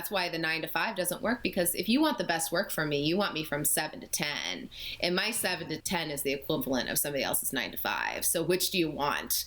that's why the 9 to 5 doesn't work, because if you want the best work from me, you want me from 7 to 10. And my 7 to 10 is the equivalent of somebody else's 9 to 5. So which do you want?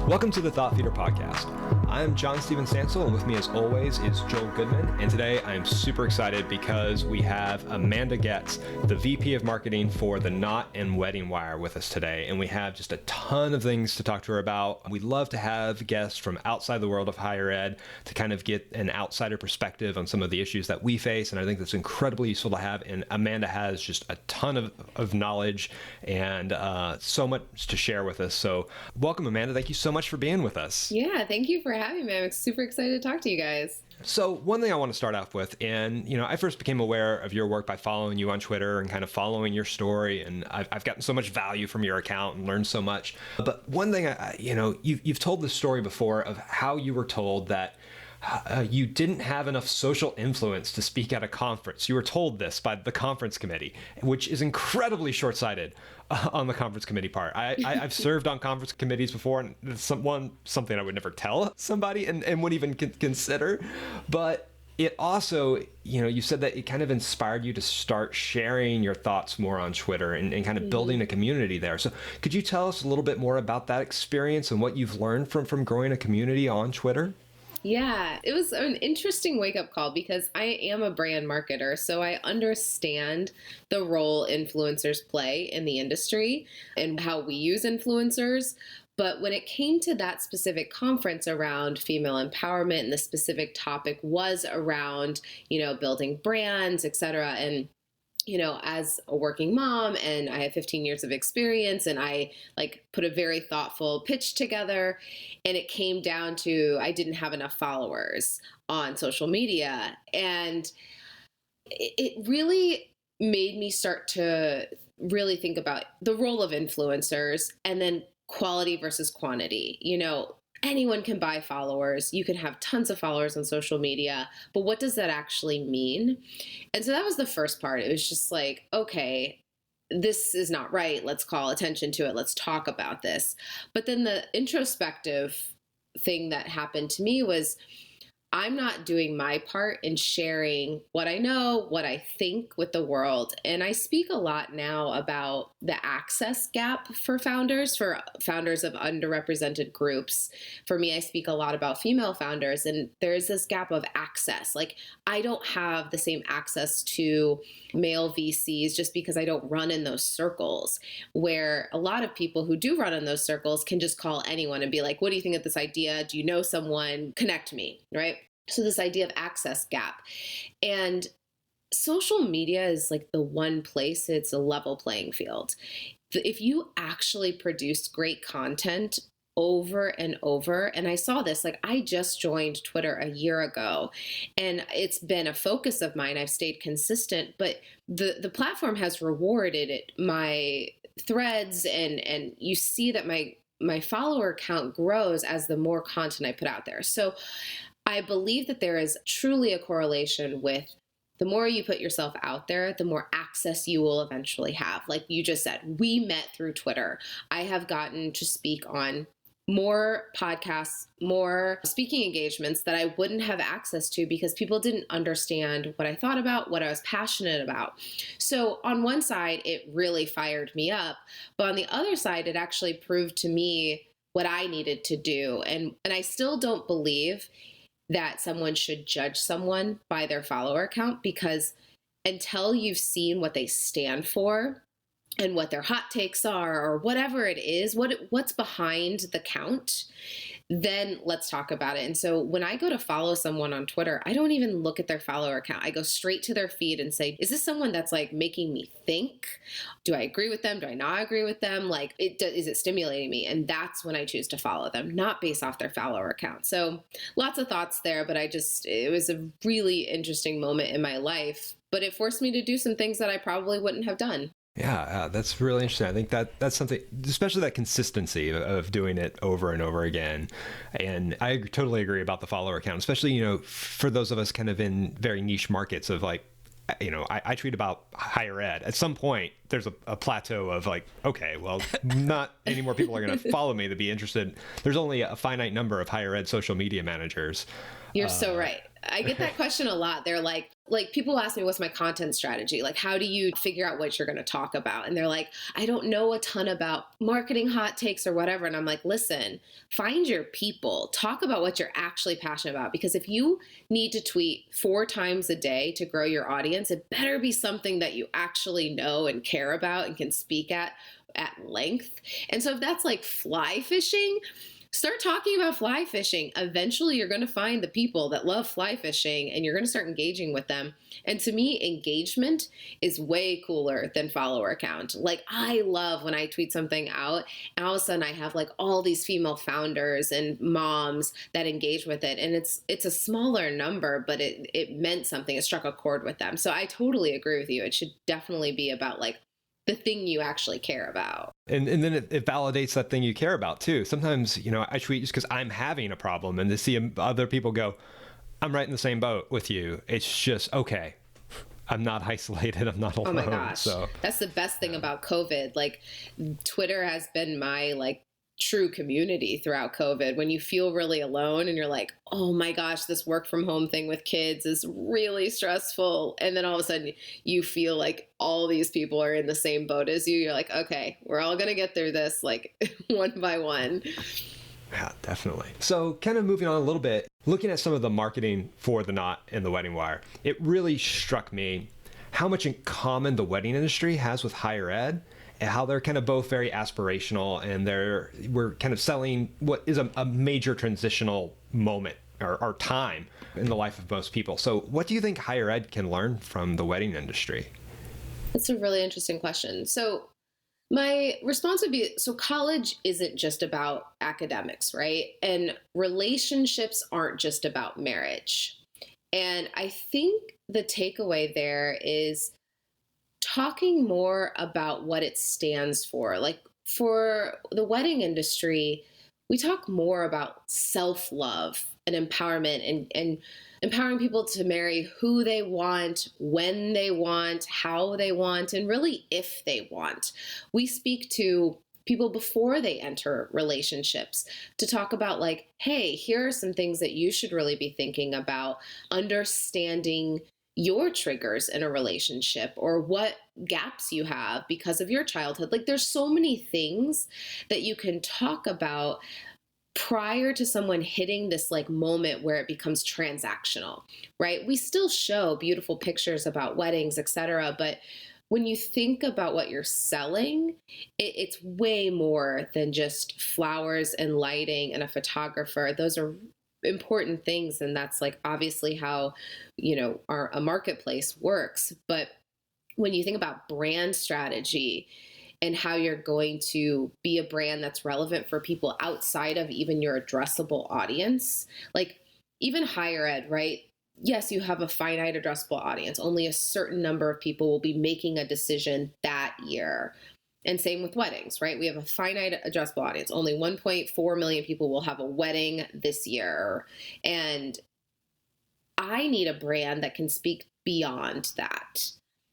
Welcome to the Thought Feeder Podcast. I'm John Steven Stansel, and with me as always is Joel Goodman. And today I'm super excited because we have Amanda Getz, the VP of Marketing for The Knot and Wedding Wire, with us today. And we have just a ton of things to talk to her about. We love to have guests from outside the world of higher ed to kind of get an outsider perspective on some of the issues that we face. And I think that's incredibly useful to have. And Amanda has just a ton of knowledge and so much to share with us. So welcome, Amanda. Thank you so much for being with us. Yeah, thank you for having me. I'm super excited to talk to you guys. So one thing I want to start off with, and I first became aware of your work by following you on Twitter and kind of following your story, and I've gotten so much value from your account and learned so much. But one thing, you've told this story before of how you were told that you didn't have enough social influence to speak at a conference. You were told this by the conference committee, which is incredibly short-sighted on the conference committee part. I've served on conference committees before, and it's something I would never tell somebody and wouldn't even consider. But it also, you said that it kind of inspired you to start sharing your thoughts more on Twitter and kind of building a community there. So could you tell us a little bit more about that experience and what you've learned from growing a community on Twitter? Yeah, it was an interesting wake-up call because I am a brand marketer, so I understand the role influencers play in the industry and how we use influencers. But when it came to that specific conference around female empowerment, and the specific topic was around, building brands, et cetera, and as a working mom, and I have 15 years of experience, and I put a very thoughtful pitch together, and it came down to I didn't have enough followers on social media. And it really made me start to really think about the role of influencers and then quality versus quantity. Anyone can buy followers. You can have tons of followers on social media, but what does that actually mean? And so that was the first part. It was just like, okay, this is not right. Let's call attention to it. Let's talk about this. But then the introspective thing that happened to me was I'm not doing my part in sharing what I know, what I think with the world. And I speak a lot now about the access gap for founders of underrepresented groups. For me, I speak a lot about female founders, and there's this gap of access. I don't have the same access to male VCs just because I don't run in those circles, where a lot of people who do run in those circles can just call anyone and be like, what do you think of this idea? Do you know someone? Connect me, right? So this idea of access gap. And social media is the one place it's a level playing field. If you actually produce great content over and over, and I saw this, I just joined Twitter a year ago, and it's been a focus of mine. I've stayed consistent, but the platform has rewarded my threads, and you see that my follower count grows as the more content I put out there. So I believe that there is truly a correlation with the more you put yourself out there, the more access you will eventually have. Like you just said, we met through Twitter. I have gotten to speak on more podcasts, more speaking engagements that I wouldn't have access to because people didn't understand what I thought about, what I was passionate about. So on one side, it really fired me up. But on the other side, it actually proved to me what I needed to do. And I still don't believe that someone should judge someone by their follower count, because until you've seen what they stand for and what their hot takes are, or whatever it is, what's behind the count, then let's talk about it. And so when I go to follow someone on Twitter, I don't even look at their follower count. I go straight to their feed and say, is this someone that's making me think? Do I agree with them? Do I not agree with them? Is it stimulating me? And that's when I choose to follow them, not based off their follower count. So lots of thoughts there, but it was a really interesting moment in my life, but it forced me to do some things that I probably wouldn't have done. Yeah, that's really interesting. I think that's something, especially that consistency of doing it over and over again. And I totally agree about the follower count, especially, for those of us kind of in very niche markets of I tweet about higher ed. At some point, there's a plateau of like, okay, well, not any more people are going to follow me to be interested. There's only a finite number of higher ed social media managers. You're so right. I get that question a lot. They're like people ask me, what's my content strategy? Like, how do you figure out what you're going to talk about? And they're like, I don't know a ton about marketing hot takes or whatever. And I'm like, listen, find your people, talk about what you're actually passionate about. Because if you need to tweet 4 times a day to grow your audience, it better be something that you actually know and care about and can speak at length. And so if that's like fly fishing, start talking about fly fishing. Eventually, you're going to find the people that love fly fishing and you're going to start engaging with them. And to me, engagement is way cooler than follower count. Like, I love when I tweet something out and all of a sudden I have like all these female founders and moms that engage with it. And it's a smaller number, but it meant something. It struck a chord with them. So I totally agree with you. It should definitely be about like the thing you actually care about. And then it validates that thing you care about too. Sometimes, I tweet just because I'm having a problem, and to see other people go, I'm right in the same boat with you. It's just, okay, I'm not isolated. I'm not alone. Oh my gosh. So that's the best thing about COVID. Like, Twitter has been my like true community throughout COVID. When you feel really alone and you're like, oh my gosh, this work from home thing with kids is really stressful. And then all of a sudden you feel like all these people are in the same boat as you. You're like, okay, we're all going to get through this like one by one. Yeah, definitely. So kind of moving on a little bit, looking at some of the marketing for The Knot and The Wedding Wire, it really struck me how much in common the wedding industry has with higher ed, and how they're kind of both very aspirational, and we're kind of selling what is a major transitional moment or time in the life of most people. So what do you think higher ed can learn from the wedding industry? That's a really interesting question. So my response would be, so college isn't just about academics, right? And relationships aren't just about marriage. And I think the takeaway there is talking more about what it stands for. Like, for the wedding industry, we talk more about self-love and empowerment and empowering people to marry who they want, when they want, how they want, and really if they want. We speak to people before they enter relationships to talk about like, hey, here are some things that you should really be thinking about, understanding your triggers in a relationship or what gaps you have because of your childhood. Like, there's so many things that you can talk about prior to someone hitting this like moment where it becomes transactional, right? We still show beautiful pictures about weddings, etc. But when you think about what you're selling, it's way more than just flowers and lighting and a photographer. Those are important things, and that's like obviously how a marketplace works. But when you think about brand strategy and how you're going to be a brand that's relevant for people outside of even your addressable audience, like even higher ed, right? Yes, you have a finite addressable audience. Only a certain number of people will be making a decision that year. And same with weddings, right? We have a finite addressable audience. Only 1.4 million people will have a wedding this year. And I need a brand that can speak beyond that.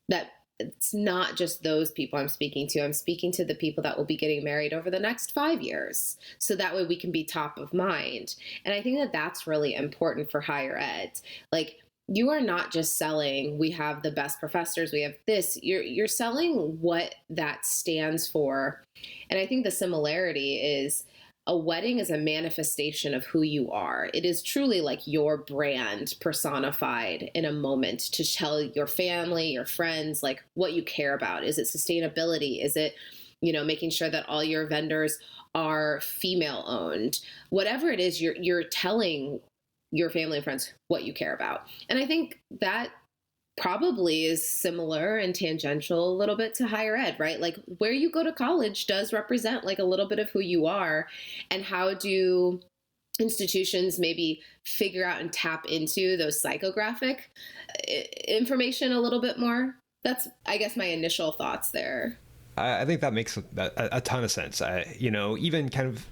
That it's not just those people I'm speaking to. I'm speaking to the people that will be getting married over the next 5 years. So that way we can be top of mind. And I think that that's really important for higher ed. Like, you are not just selling, we have the best professors, we have this, you're selling what that stands for. And I think the similarity is a wedding is a manifestation of who you are. It is truly like your brand personified in a moment to tell your family, your friends, like what you care about. Is it sustainability? Is it, making sure that all your vendors are female owned? Whatever it is, you're telling your family and friends what you care about. And I think that probably is similar and tangential a little bit to higher ed, right? Like, where you go to college does represent like a little bit of who you are. And how do institutions maybe figure out and tap into those psychographic information a little bit more? That's, I guess, my initial thoughts there. I think that makes a ton of sense. Even kind of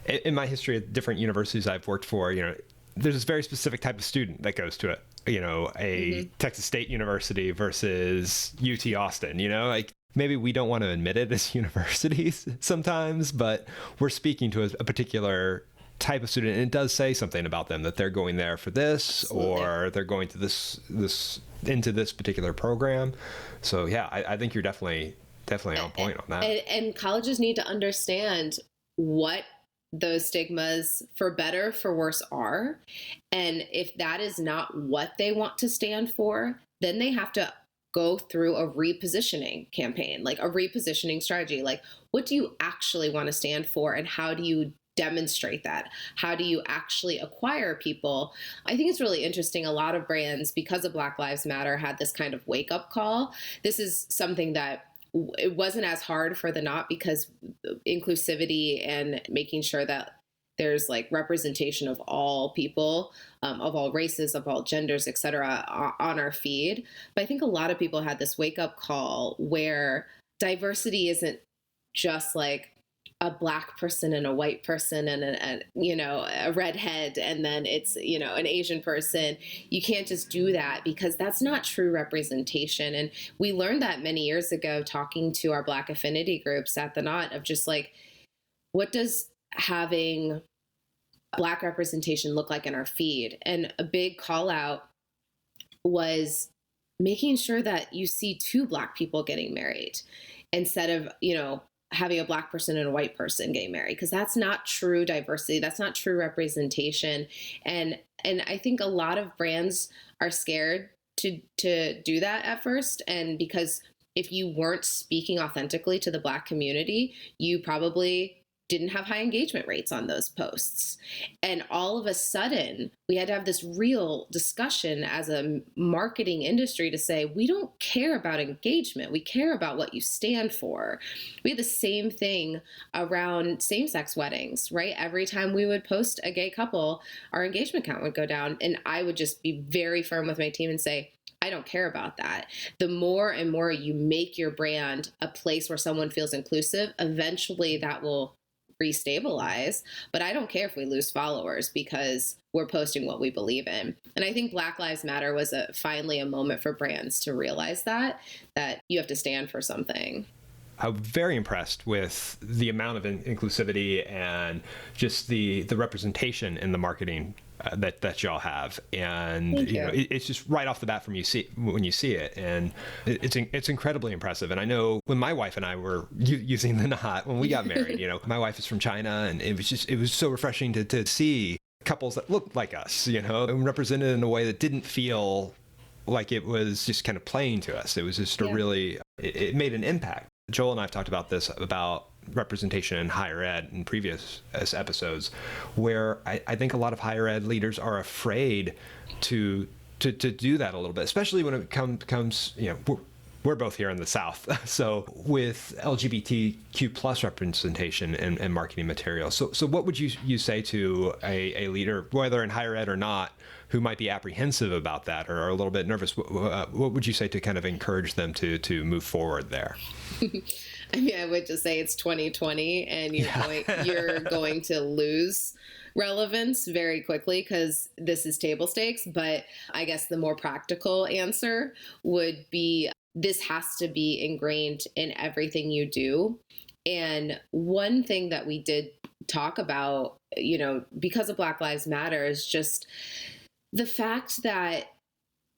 in my history at different universities I've worked for, there's this very specific type of student that goes to it. A Texas State University versus UT Austin, like maybe we don't want to admit it as universities sometimes, but we're speaking to a particular type of student, and it does say something about them that they're going there for this. Absolutely. Or they're going to this into this particular program. So yeah, I think you're definitely on point on that. And colleges need to understand what those stigmas, for better, for worse, are. And if that is not what they want to stand for, then they have to go through a repositioning campaign, like a repositioning strategy. Like, what do you actually want to stand for, and how do you demonstrate that? How do you actually acquire people? I think it's really interesting. A lot of brands, because of Black Lives Matter, had this kind of wake up call. This is something that it wasn't as hard for the Knot, because inclusivity and making sure that there's like representation of all people, of all races, of all genders, et cetera, on our feed. But I think a lot of people had this wake up call where diversity isn't just like a Black person and a white person and a redhead, and then it's, an Asian person. You can't just do that, because that's not true representation. And we learned that many years ago, talking to our Black affinity groups at the Knot, of just like, what does having Black representation look like in our feed? And a big call out was making sure that you see two Black people getting married instead of, having a Black person and a white person getting married, because that's not true diversity. That's not true representation. And I think a lot of brands are scared to do that at first. And because if you weren't speaking authentically to the Black community, you probably didn't have high engagement rates on those posts. And all of a sudden, we had to have this real discussion as a marketing industry to say, we don't care about engagement. We care about what you stand for. We had the same thing around same-sex weddings, right? Every time we would post a gay couple, our engagement count would go down. And I would just be very firm with my team and say, I don't care about that. The more and more you make your brand a place where someone feels inclusive, eventually that will restabilize. But I don't care if we lose followers, because we're posting what we believe in. And I think Black Lives Matter was finally a moment for brands to realize that you have to stand for something. I'm very impressed with the amount of inclusivity and just the representation in the marketing that y'all have, and it's just right off the bat when you see it, and it's incredibly impressive. And I know when my wife and I were using the Knot when we got married, my wife is from China, and it was so refreshing to see couples that looked like us, and represented in a way that didn't feel like it was just kind of playing to us. It was just it made an impact. Joel and I have talked about this, about representation in higher ed in previous episodes, where I think a lot of higher ed leaders are afraid to do that a little bit, especially when it comes we're both here in the South, so with LGBTQ plus representation and marketing materials. So what would you say to a leader, whether in higher ed or not, who might be apprehensive about that or are a little bit nervous? What would you say to kind of encourage them to move forward there? I mean, I would just say it's 2020, and you're going to lose relevance very quickly, because this is table stakes. But I guess the more practical answer would be, this has to be ingrained in everything you do. And one thing that we did talk about, because of Black Lives Matter, is just the fact that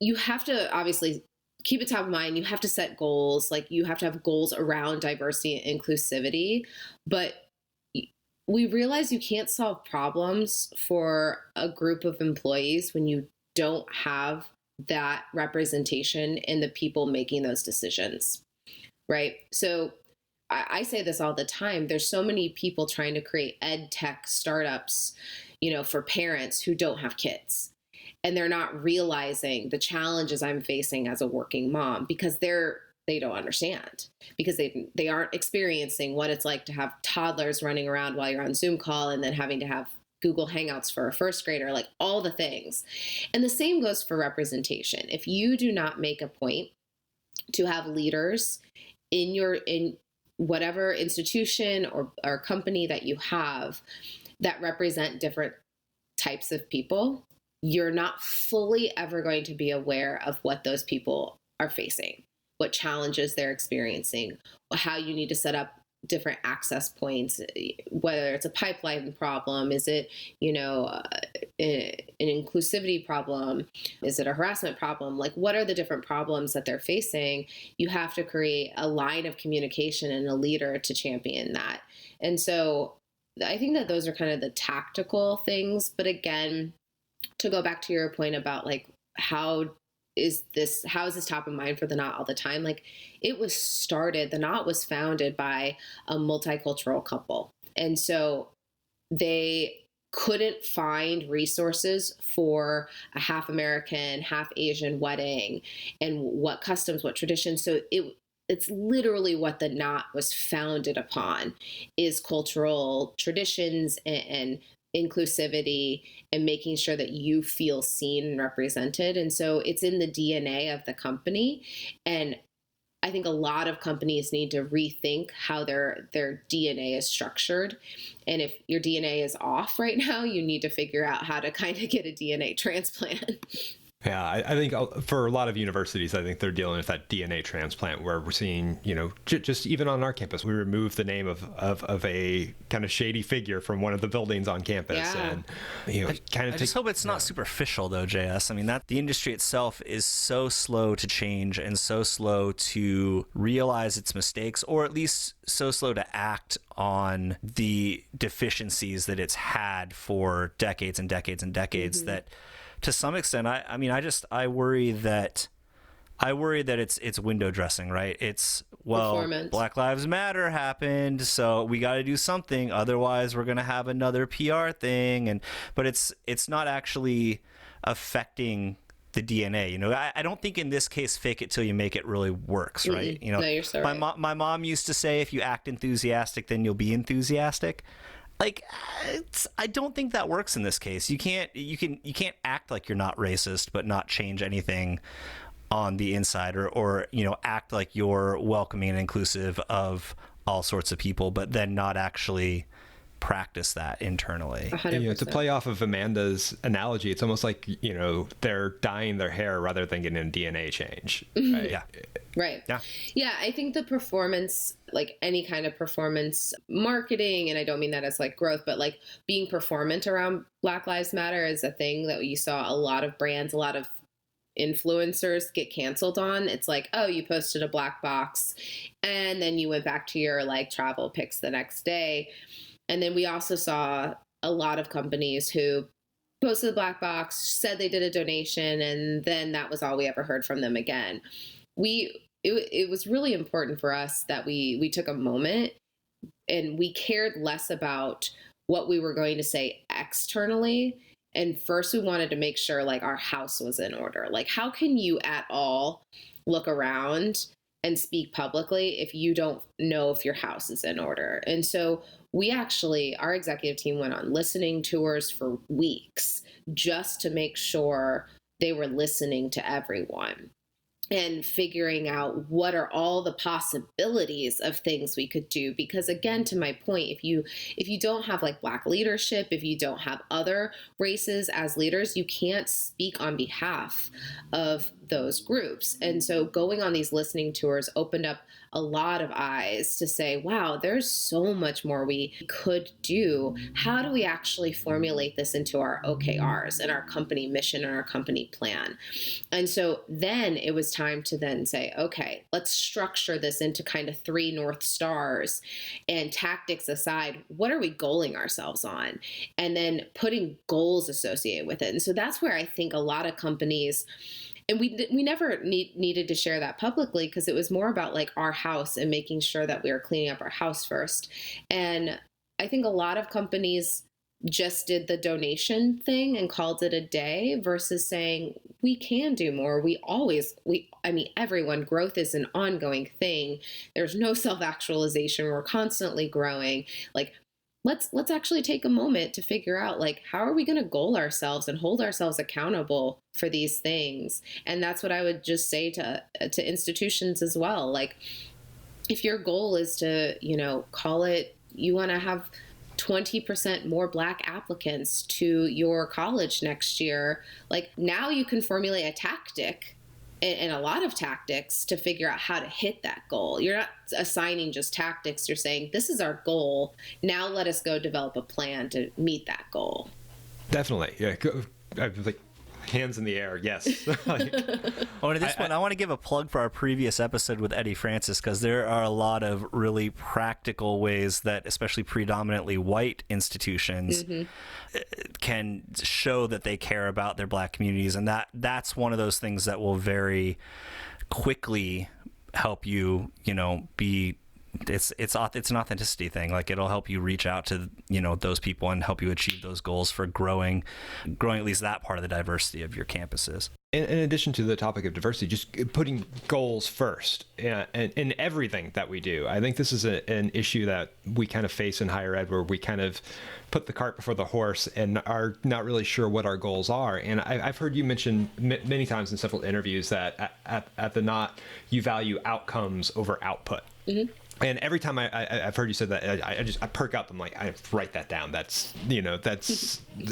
you have to obviously keep it top of mind. You have to set goals. Like, you have to have goals around diversity and inclusivity. But we realize you can't solve problems for a group of employees when you don't have that representation in the people making those decisions, right? So I say this all the time. There's so many people trying to create ed tech startups, for parents who don't have kids. And they're not realizing the challenges I'm facing as a working mom, because they don't understand, because they aren't experiencing what it's like to have toddlers running around while you're on Zoom call, and then having to have Google Hangouts for a first grader, like all the things. And the same goes for representation. If you do not make a point to have leaders in whatever institution or company that you have that represent different types of people, you're not fully ever going to be aware of what those people are facing, what challenges they're experiencing, how you need to set up different access points, whether it's a pipeline problem, is it, an inclusivity problem, is it a harassment problem? Like, what are the different problems that they're facing? You have to create a line of communication and a leader to champion that. And so I think that those are kind of the tactical things. But again, to go back to your point about like, how is this top of mind for the Knot all the time? Like, the Knot was founded by a multicultural couple. And so they couldn't find resources for a half American, half Asian wedding and what customs, what traditions. So it's literally what the Knot was founded upon, is cultural traditions and inclusivity and making sure that you feel seen and represented. And so it's in the DNA of the company. And I think a lot of companies need to rethink how their DNA is structured. And if your DNA is off right now, you need to figure out how to kind of get a DNA transplant. Yeah, I think for a lot of universities, I think they're dealing with that DNA transplant where we're seeing, just even on our campus, we removed the name of a kind of shady figure from one of the buildings on campus. Yeah. And, I just hope it's not superficial, though, JS. I mean, that the industry itself is so slow to change and so slow to realize its mistakes, or at least so slow to act on the deficiencies that it's had for decades and decades and decades, that to some extent, I worry that it's window dressing, right? It's, well, Black Lives Matter happened, so we got to do something, otherwise we're going to have another PR thing, but it's not actually affecting the DNA. I don't think in this case fake it till you make it really works, right? No, you're so right. My mom used to say, if you act enthusiastic, then you'll be enthusiastic. Like, I don't think that works in this case. You can't act like you're not racist but not change anything on the inside, or act like you're welcoming and inclusive of all sorts of people, but then not actually practice that internally. 100%. To play off of Amanda's analogy, it's almost like they're dyeing their hair rather than getting a DNA change. Right? Yeah. Right. Yeah. I think the performance, like any kind of performance marketing, and I don't mean that as like growth, but like being performant around Black Lives Matter is a thing that you saw a lot of brands, a lot of influencers get canceled on. It's like, oh, you posted a black box and then you went back to your like travel pics the next day. And then we also saw a lot of companies who posted the black box, said they did a donation, and then that was all we ever heard from them again. It was really important for us that we took a moment and we cared less about what we were going to say externally. And first we wanted to make sure like our house was in order. Like, how can you at all look around and speak publicly if you don't know if your house is in order? And so our executive team went on listening tours for weeks just to make sure they were listening to everyone and figuring out what are all the possibilities of things we could do. Because again, to my point, if you don't have like Black leadership, if you don't have other races as leaders, you can't speak on behalf of those groups. And so going on these listening tours opened up a lot of eyes to say, wow, there's so much more we could do. How do we actually formulate this into our OKRs and our company mission and our company plan? And so then it was time to then say, okay, let's structure this into kind of 3 North Stars, and tactics aside, what are we goaling ourselves on? And then putting goals associated with it. And so that's where I think a lot of companies, and we never needed to share that publicly because it was more about like our house and making sure that we were cleaning up our house first. And I think a lot of companies just did the donation thing and called it a day versus saying we can do more. Everyone, growth is an ongoing thing. There's no self-actualization. We're constantly growing. Like, let's actually take a moment to figure out, like, how are we going to goal ourselves and hold ourselves accountable for these things? And that's what I would just say to institutions as well. Like, if your goal is to, call it, you want to have 20% more Black applicants to your college next year. Like, now you can formulate a tactic and a lot of tactics to figure out how to hit that goal. You're not assigning just tactics. You're saying, this is our goal. Now let us go develop a plan to meet that goal. Definitely. Yeah. Like, hands in the air. Yes. Like, oh, and at this point, I want to give a plug for our previous episode with Eddie Francis, because there are a lot of really practical ways that especially predominantly white institutions can show that they care about their Black communities. And that's one of those things that will very quickly help you, be it's an authenticity thing. Like, it'll help you reach out to those people and help you achieve those goals for growing at least that part of the diversity of your campuses. In addition to the topic of diversity, just putting goals first in everything that we do. I think this is an issue that we kind of face in higher ed, where we kind of put the cart before the horse and are not really sure what our goals are. And I've heard you mention many times in several interviews that at the Knot, you value outcomes over output. Mm-hmm. And every time I've heard you say that, I perk up. I'm like, I have to write that down. That's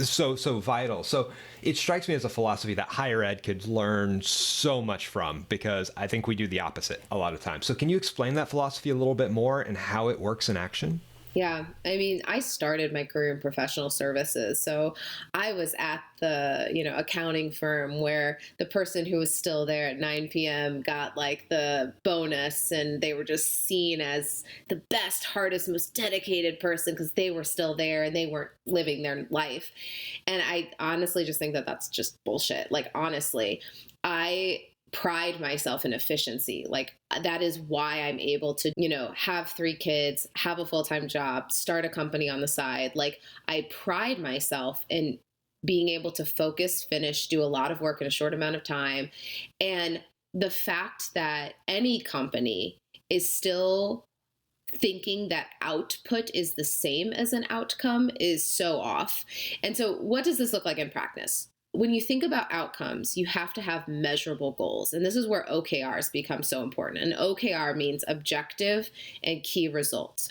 so vital. So it strikes me as a philosophy that higher ed could learn so much from, because I think we do the opposite a lot of times. So can you explain that philosophy a little bit more and how it works in action? Yeah, I mean, I started my career in professional services. So I was at the, accounting firm where the person who was still there at 9 p.m. got like the bonus, and they were just seen as the best, hardest, most dedicated person because they were still there and they weren't living their life. And I honestly just think that that's just bullshit. Like, honestly, I pride myself in efficiency. Like, that is why I'm able to, have 3 kids, have a full-time job, start a company on the side. Like, I pride myself in being able to focus, finish, do a lot of work in a short amount of time. And the fact that any company is still thinking that output is the same as an outcome is so off. And so what does this look like in practice? When you think about outcomes, you have to have measurable goals. And this is where OKRs become so important. An OKR means objective and key results.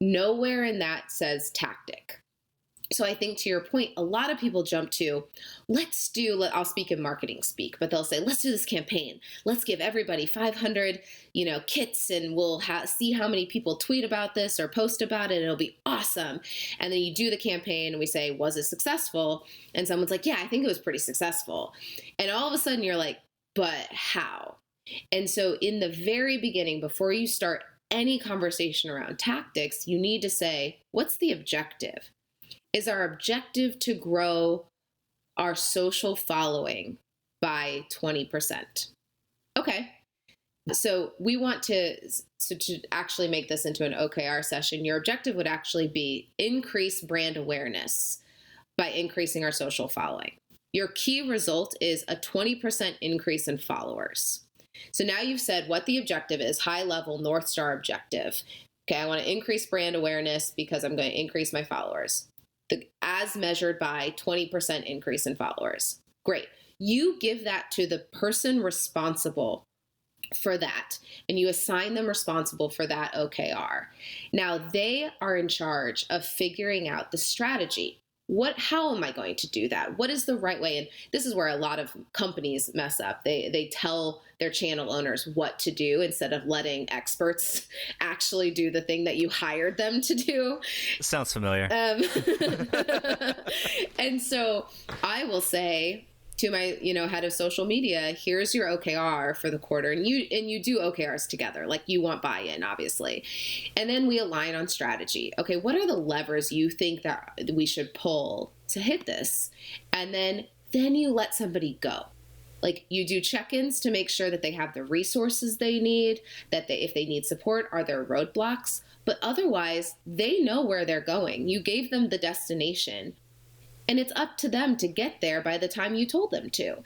Nowhere in that says tactic. So I think, to your point, a lot of people jump to, I'll speak in marketing speak, but they'll say, let's do this campaign. Let's give everybody 500, kits, and we'll see how many people tweet about this or post about it. And it'll be awesome. And then you do the campaign and we say, was it successful? And someone's like, yeah, I think it was pretty successful. And all of a sudden you're like, but how? And so in the very beginning, before you start any conversation around tactics, you need to say, what's the objective? Is our objective to grow our social following by 20%? Okay. So we want to actually make this into an OKR session. Your objective would actually be increase brand awareness by increasing our social following. Your key result is a 20% increase in followers. So now you've said what the objective is, high level North Star objective. Okay, I want to increase brand awareness because I'm going to increase my followers. As measured by 20% increase in followers. Great. You give that to the person responsible for that, and you assign them responsible for that OKR. Now they are in charge of figuring out the strategy. How am I going to do that? What is the right way? And this is where a lot of companies mess up. They tell their channel owners what to do instead of letting experts actually do the thing that you hired them to do. Sounds familiar. And so I will say to my, head of social media, here's your OKR for the quarter. And you do OKRs together, like you want buy-in, obviously. And then we align on strategy. Okay, what are the levers you think that we should pull to hit this? And then you let somebody go. Like, you do check-ins to make sure that they have the resources they need, that if they need support, are there roadblocks? But otherwise, they know where they're going. You gave them the destination. And it's up to them to get there by the time you told them to.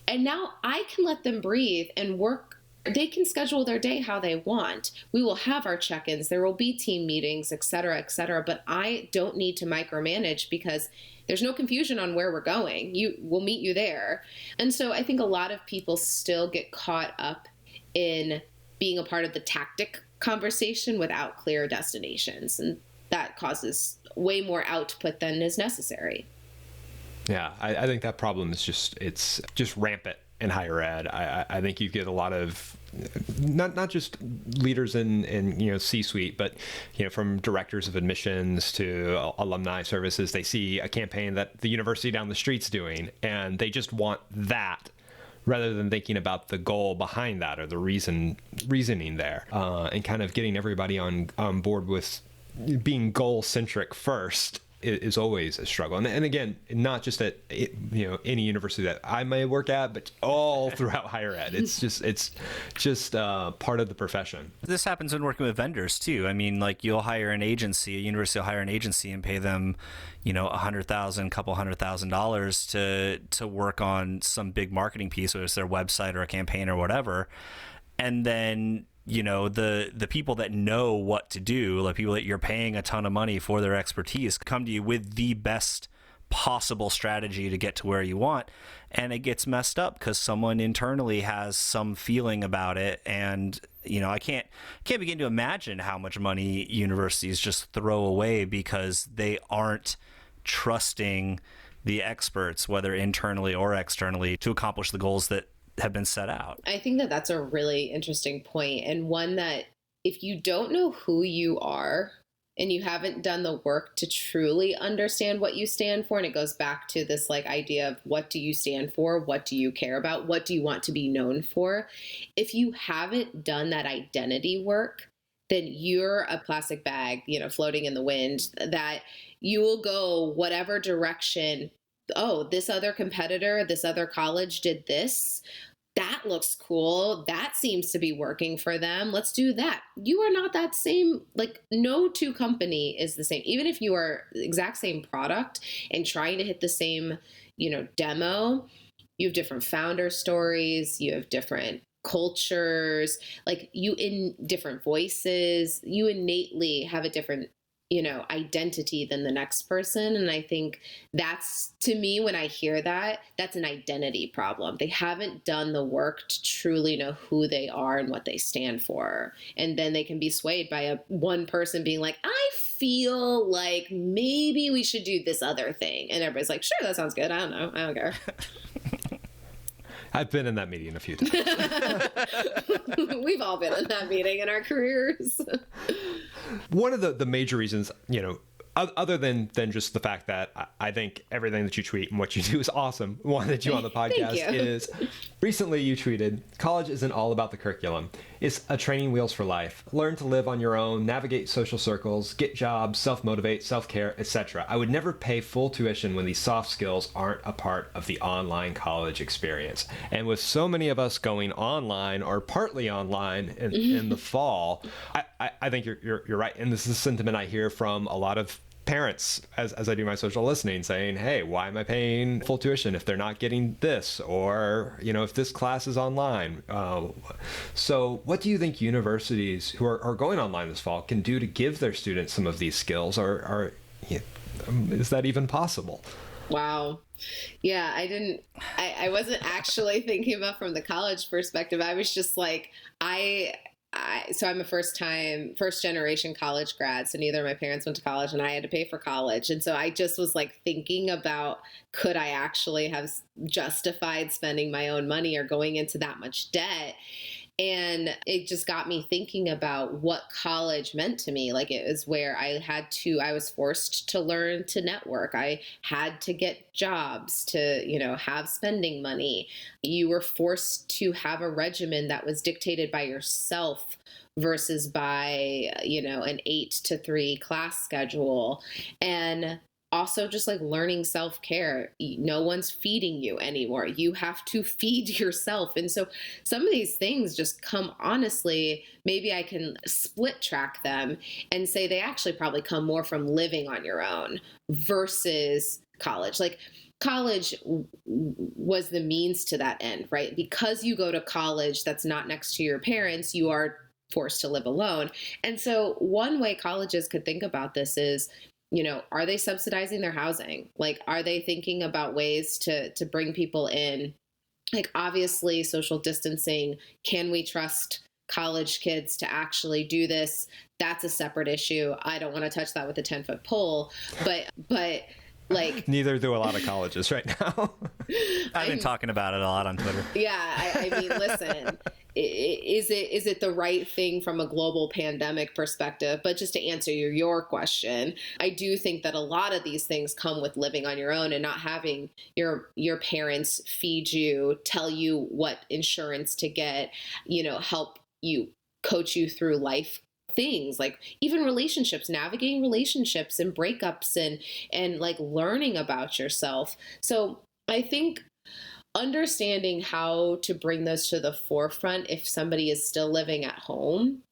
And now I can let them breathe and work. They can schedule their day how they want. We will have our check-ins. There will be team meetings, et cetera, but I don't need to micromanage because there's no confusion on where we're going. We'll meet you there. And so I think a lot of people still get caught up in being a part of the tactic conversation without clear destinations. And that causes way more output than is necessary. Yeah, I think that problem is it's just rampant in higher ed. I think you get a lot of not just leaders in C-suite, but from directors of admissions to alumni services. They see a campaign that the university down the street's doing, and they just want that, rather than thinking about the goal behind that or the reasoning there, and kind of getting everybody on board with being goal centric first is always a struggle. And again, not just at any university that I may work at, but all throughout higher ed. It's just part of the profession. This happens when working with vendors too. I mean, like, you'll hire an agency, a university will hire an agency and pay them, $100,000, couple $100,000 to work on some big marketing piece, whether it's their website or a campaign or whatever. And then the people that know what to do, like people that you're paying a ton of money for their expertise, come to you with the best possible strategy to get to where you want, and it gets messed up because someone internally has some feeling about it. And I can't begin to imagine how much money universities just throw away because they aren't trusting the experts, whether internally or externally, to accomplish the goals that have been set out. I think that that's a really interesting point, and one that if you don't know who you are and you haven't done the work to truly understand what you stand for, and it goes back to this idea of what do you stand for, what do you care about, what do you want to be known for, if you haven't done that identity work, then you're a plastic bag, floating in the wind, that you will go whatever direction. Oh, this other competitor, this other college did this. That looks cool. That seems to be working for them. Let's do that. You are not that same. No two company is the same. Even if you are the exact same product and trying to hit the same, demo, you have different founder stories. You have different cultures, in different voices. You innately have a different identity than the next person. And I think that's, to me, when I hear that, that's an identity problem. They haven't done the work to truly know who they are and what they stand for. And then they can be swayed by one person being like, I feel like maybe we should do this other thing. And everybody's like, sure, that sounds good. I don't know. I don't care. I've been in that meeting a few times. We've all been in that meeting in our careers. One of the major reasons, other than just the fact that I think everything that you tweet and what you do is awesome, wanted you on the podcast is recently you tweeted, "College isn't all about the curriculum. It's a training wheels for life. Learn to live on your own, navigate social circles, get jobs, self-motivate, self-care, etc. I would never pay full tuition when these soft skills aren't a part of the online college experience." And with so many of us going online or partly online in the fall, I think you're right. And this is a sentiment I hear from a lot of parents as I do my social listening, saying, hey, why am I paying full tuition if they're not getting this, or if this class is online? So what do you think universities who are going online this fall can do to give their students some of these skills, or is that even possible? Wow. Yeah, I wasn't actually thinking about from the college perspective. I was just like, so I'm a first generation college grad. So neither of my parents went to college and I had to pay for college. And so I just was thinking about, could I actually have justified spending my own money or going into that much debt? And it just got me thinking about what college meant to me. It was where I was forced to learn to network. I had to get jobs to, have spending money. You were forced to have a regimen that was dictated by yourself versus by, an 8 to 3 class schedule. And also just learning self-care. No one's feeding you anymore. You have to feed yourself. And so some of these things just come, honestly, maybe I can split track them and say they actually probably come more from living on your own versus college. College was the means to that end, right? Because you go to college that's not next to your parents, you are forced to live alone. And so one way colleges could think about this is, are they subsidizing their housing? Are they thinking about ways to bring people in? Obviously, social distancing, can we trust college kids to actually do this, that's a separate issue. I don't want to touch that with a 10-foot pole, but like, neither do a lot of colleges right now. I've been talking about it a lot on Twitter. Yeah, I mean, listen, is it the right thing from a global pandemic perspective? But just to answer your question, I do think that a lot of these things come with living on your own and not having your parents feed you, tell you what insurance to get, help you, coach you through life things, like even relationships, navigating relationships and breakups and like learning about yourself. So I think understanding how to bring those to the forefront if somebody is still living at home,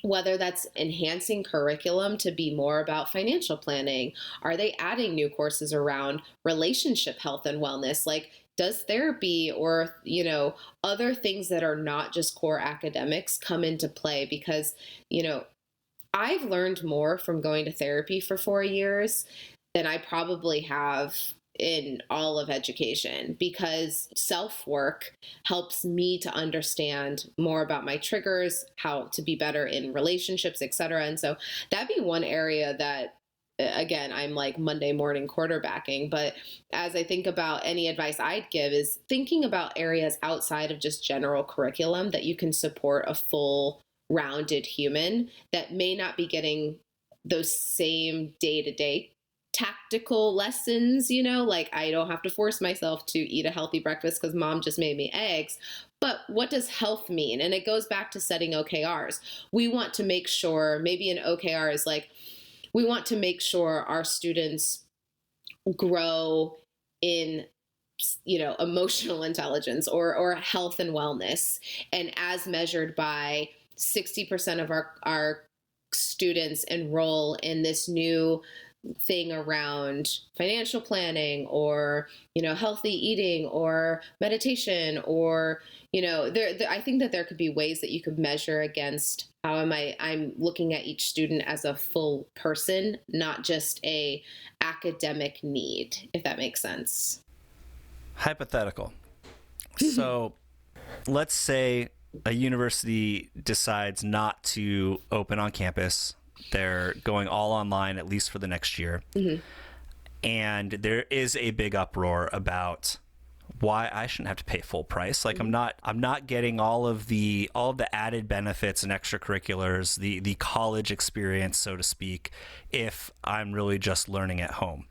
whether that's enhancing curriculum to be more about financial planning, are they adding new courses around relationship health and wellness? Like, does therapy or, other things that are not just core academics come into play? Because, I've learned more from going to therapy for 4 years than I probably have in all of education, because self-work helps me to understand more about my triggers, how to be better in relationships, etc. And so that'd be one area that, again, I'm like Monday morning quarterbacking, but as I think about any advice I'd give is thinking about areas outside of just general curriculum that you can support a full rounded human that may not be getting those same day-to-day tactical lessons, like I don't have to force myself to eat a healthy breakfast because mom just made me eggs. But what does health mean? And it goes back to setting OKRs. We want to make sure, maybe an OKR is like, we want to make sure our students grow in emotional intelligence or health and wellness, and as measured by 60% of our students enroll in this new thing around financial planning or healthy eating or meditation or I think that there could be ways that you could measure against how I'm looking at each student as a full person, not just a academic need, if that makes sense. Hypothetical. So let's say a university decides not to open on campus. They're going all online, at least for the next year. Mm-hmm. And there is a big uproar about why I shouldn't have to pay full price. Like, mm-hmm. I'm not getting all of the added benefits and extracurriculars, the college experience, so to speak, if I'm really just learning at home.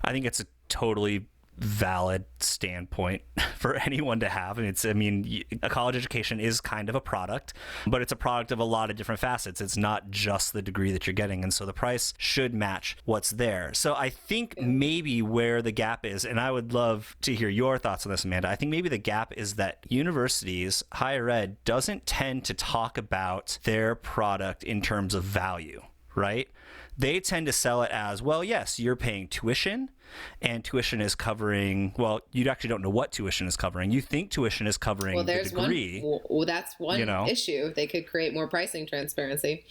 I think it's a totally valid standpoint for anyone to have. And a college education is kind of a product, but it's a product of a lot of different facets. It's not just the degree that you're getting. And so the price should match what's there. So I think maybe where the gap is, and I would love to hear your thoughts on this, Amanda, I think maybe the gap is that universities, higher ed, doesn't tend to talk about their product in terms of value, right? They tend to sell it as, well, yes, you're paying tuition, and tuition is covering, well, you actually don't know what tuition is covering. You think tuition is covering the degree. Well, that's one issue. They could create more pricing transparency.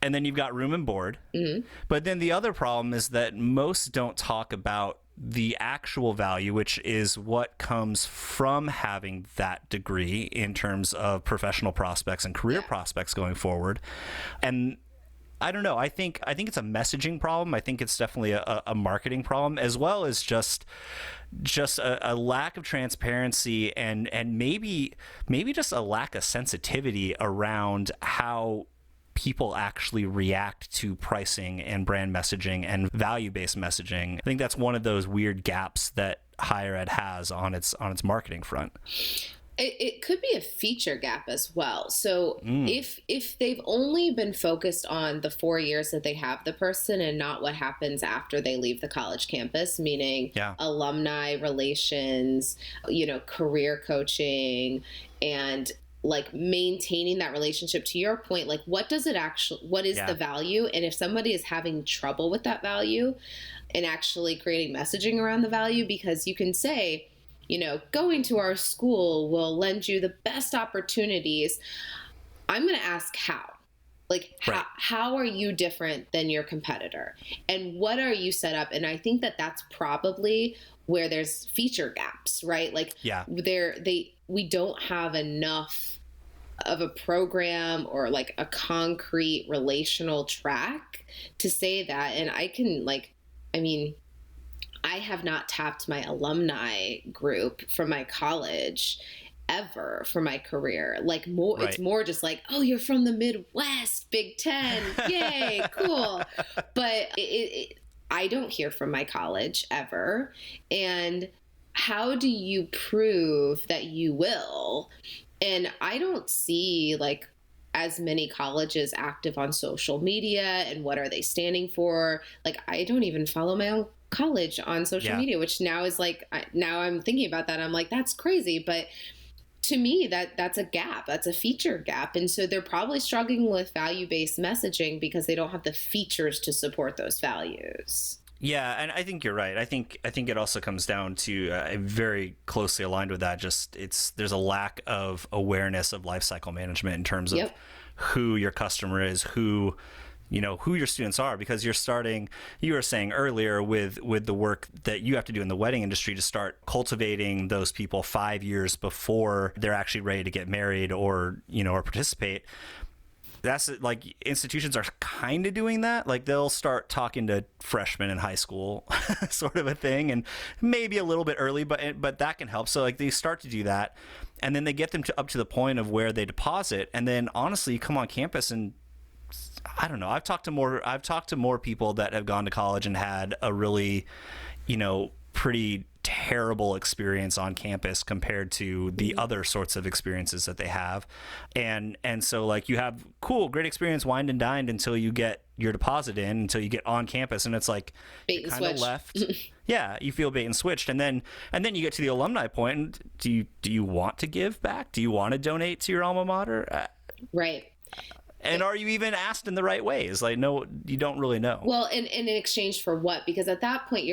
And then you've got room and board. Mm-hmm. But then the other problem is that most don't talk about the actual value, which is what comes from having that degree in terms of professional prospects and career prospects going forward. And I don't know. I think it's a messaging problem. I think it's definitely a marketing problem, as well as just a lack of transparency and maybe just a lack of sensitivity around how people actually react to pricing and brand messaging and value-based messaging. I think that's one of those weird gaps that higher ed has on its marketing front. It could be a feature gap as well. So if they've only been focused on the 4 years that they have the person and not what happens after they leave the college campus, meaning alumni relations, career coaching, and like maintaining that relationship, to your point, like what is the value? And if somebody is having trouble with that value and actually creating messaging around the value, because you can say, going to our school will lend you the best opportunities. I'm going to ask how. Like, how are you different than your competitor? And what are you set up? And I think that that's probably where there's feature gaps, right? Like, we don't have enough of a program or like a concrete relational track to say that. And I can like, I mean, I have not tapped my alumni group from my college ever for my career. Like more, Right. it's more just like, oh, you're from the Midwest, Big Ten, yay, cool. But I don't hear from my college ever. And how do you prove that you will? And I don't see like as many colleges active on social media and what are they standing for. Like I don't even follow my own college on social media, which now is like, now I'm thinking about that, I'm like, that's crazy. But to me, that's a gap, that's a feature gap. And so they're probably struggling with value-based messaging because they don't have the features to support those values. Yeah, and I think you're right. I think it also comes down to very closely aligned with that. Just there's a lack of awareness of life cycle management in terms of who your customer is, who your students are, because you were saying earlier with the work that you have to do in the wedding industry to start cultivating those people 5 years before they're actually ready to get married or participate. That's like institutions are kind of doing that. Like they'll start talking to freshmen in high school sort of a thing, and maybe a little bit early, but that can help. So like they start to do that, and then they get them up to the point of where they deposit. And then honestly, you come on campus and I don't know. I've talked to more people that have gone to college and had a really, pretty terrible experience on campus compared to the other sorts of experiences that they have. And so like you have great experience, wined and dined until you get your deposit in, until you get on campus, and it's like bait and switch. Left. Yeah, you feel bait and switched. And then you get to the alumni point, and do you want to give back? Do you want to donate to your alma mater? Right. And are you even asked in the right ways? Like, no, you don't really know. Well, and in exchange for what? Because at that point,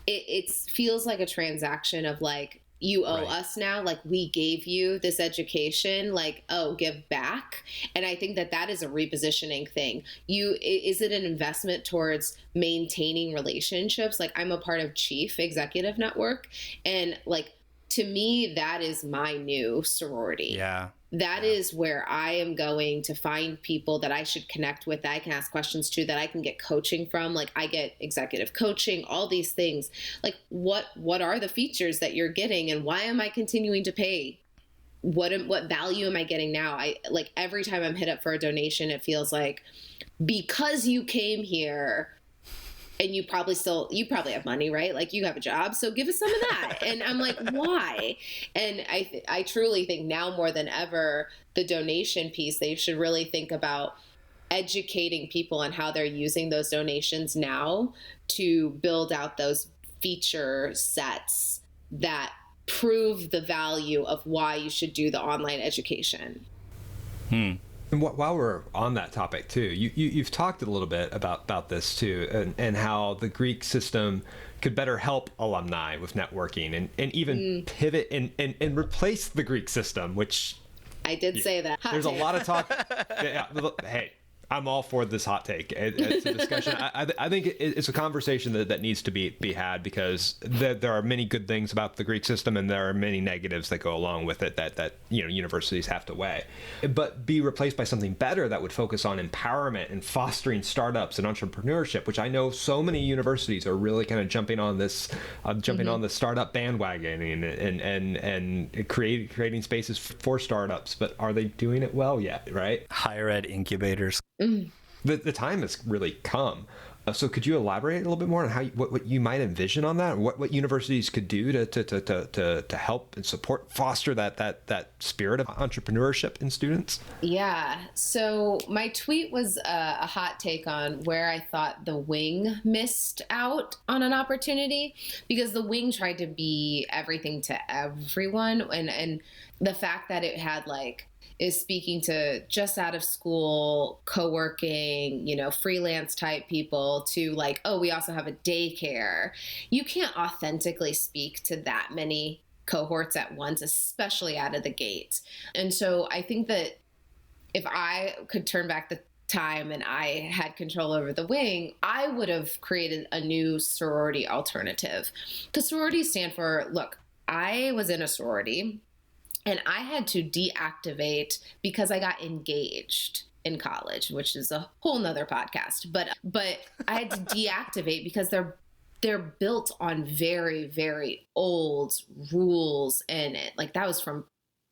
it feels like a transaction of like, you owe us now, like we gave you this education, like, oh, give back. And I think that is a repositioning thing. Is it an investment towards maintaining relationships? Like I'm a part of Chief Executive Network, and like, to me, that is my new sorority. Yeah. That is where I am going to find people that I should connect with, that I can ask questions to, that I can get coaching from. Like I get executive coaching, all these things. Like what are the features that you're getting, and why am I continuing to pay? What value am I getting now? I like every time I'm hit up for a donation, it feels like because you came here and you probably have money, right? Like you have a job, so give us some of that. And I'm like, why? And I truly think now more than ever, the donation piece, they should really think about educating people on how they're using those donations now to build out those feature sets that prove the value of why you should do the online education. And while we're on that topic too, you've talked a little bit about this too, and how the Greek system could better help alumni with networking and even pivot and replace the Greek system, which I did say that. There's a lot of talk. Hey, I'm all for this hot take. It's a discussion. I think it's a conversation that needs to be had, because there are many good things about the Greek system, and there are many negatives that go along with it that universities have to weigh. But be replaced by something better that would focus on empowerment and fostering startups and entrepreneurship, which I know so many universities are really kind of jumping on this, on the startup bandwagon and creating spaces for startups. But are they doing it well yet? Right? Higher ed incubators. The time has really come. So could you elaborate a little bit more on how what you might envision on that, or what universities could do to help and support, foster that spirit of entrepreneurship in students? Yeah. So my tweet was a hot take on where I thought the wing missed out on an opportunity, because the wing tried to be everything to everyone, and the fact that it had is speaking to just out of school, co-working, freelance type people, to we also have a daycare. You can't authentically speak to that many cohorts at once, especially out of the gate. And so I think that if I could turn back the time and I had control over the wing, I would have created a new sorority alternative. Because sororities stand for, look, I was in a sorority. And I had to deactivate because I got engaged in college, which is a whole nother podcast. But I had to deactivate because they're built on very, very old rules, and like that was from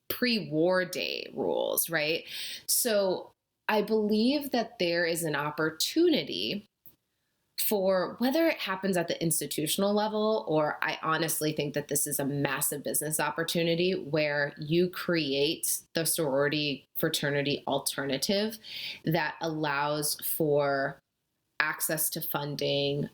pre-war day rules, right? So I believe that there is an opportunity for, whether it happens at the institutional level, or I honestly think that this is a massive business opportunity where you create the sorority fraternity alternative that allows for access to funding,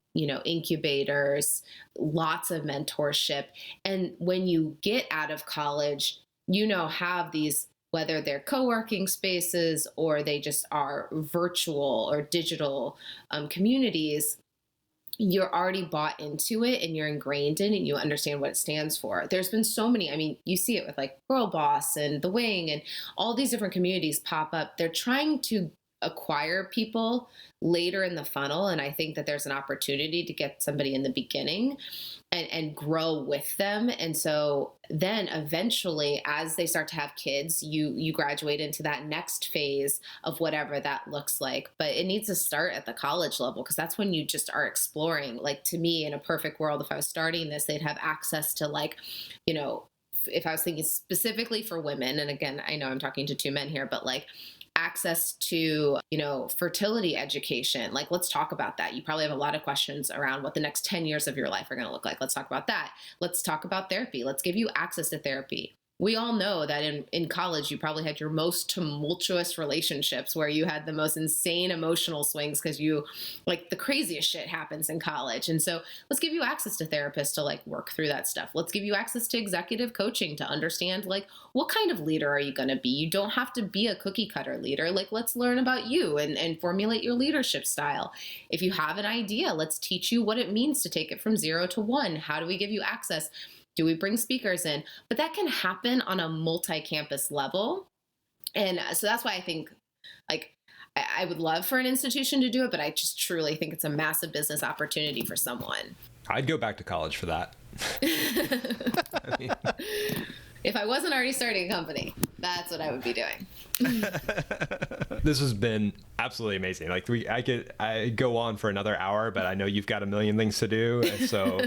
incubators, lots of mentorship. And when you get out of college, have these, whether they're co-working spaces or they just are virtual or digital communities, you're already bought into it and you're ingrained in it and you understand what it stands for. There's been so many, I mean, you see it with like Girl Boss and The Wing and all these different communities pop up. They're trying to acquire people later in the funnel. And I think that there's an opportunity to get somebody in the beginning and grow with them. And so then eventually, as they start to have kids, you graduate into that next phase of whatever that looks like. But it needs to start at the college level, because that's when you just are exploring. Like, to me, in a perfect world, if I was starting this, they'd have access to, like, if I was thinking specifically for women, and again, I know I'm talking to two men here, but like access to, fertility education. Like, let's talk about that. You probably have a lot of questions around what the next 10 years of your life are going to look like. Let's talk about that. Let's talk about therapy. Let's give you access to therapy. We all know that in college, you probably had your most tumultuous relationships where you had the most insane emotional swings because the craziest shit happens in college. And so let's give you access to therapists to like work through that stuff. Let's give you access to executive coaching to understand like what kind of leader are you going to be? You don't have to be a cookie cutter leader. Like, let's learn about you and formulate your leadership style. If you have an idea, let's teach you what it means to take it from 0 to 1. How do we give you access? Do we bring speakers in? But that can happen on a multi-campus level. And so that's why I think, like, I would love for an institution to do it, but I just truly think it's a massive business opportunity for someone. I'd go back to college for that. I mean, if I wasn't already starting a company, that's what I would be doing. This has been absolutely amazing. Like, I go on for another hour, but I know you've got a million things to do. And so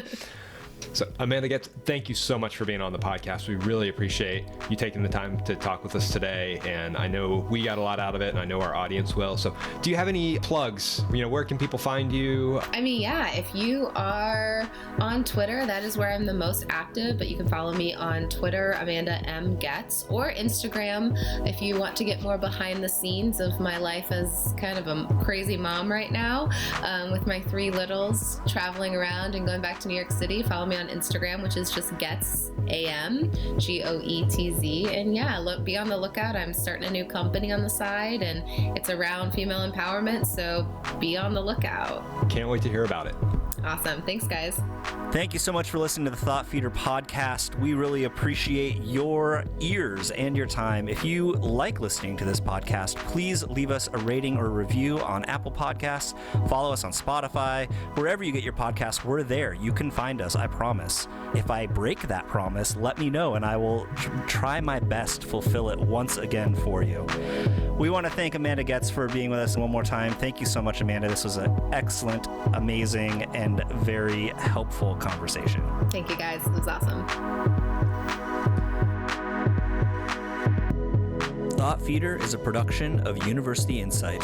Amanda Getz, thank you so much for being on the podcast. We really appreciate you taking the time to talk with us today. And I know we got a lot out of it, and I know our audience will. So do you have any plugs? Where can people find you? I mean, yeah, if you are on Twitter, that is where I'm the most active, but you can follow me on Twitter, Amanda M. Getz, or Instagram if you want to get more behind the scenes of my life as kind of a crazy mom right now, with my 3 littles traveling around and going back to New York City. Follow me on Instagram, which is just Getz AM, Goetz. And yeah, be on the lookout. I'm starting a new company on the side, and it's around female empowerment. So be on the lookout. Can't wait to hear about it. Awesome. Thanks, guys. Thank you so much for listening to the Thought Feeder podcast. We really appreciate your ears and your time. If you like listening to this podcast, please leave us a rating or review on Apple Podcasts. Follow us on Spotify. Wherever you get your podcasts, we're there. You can find us, I promise. If I break that promise, let me know, and I will try my best to fulfill it once again for you. We want to thank Amanda Getz for being with us one more time. Thank you so much, Amanda. This was an excellent, amazing, and very helpful conversation. Thank you, guys. It was awesome. Thought Feeder is a production of University Insight.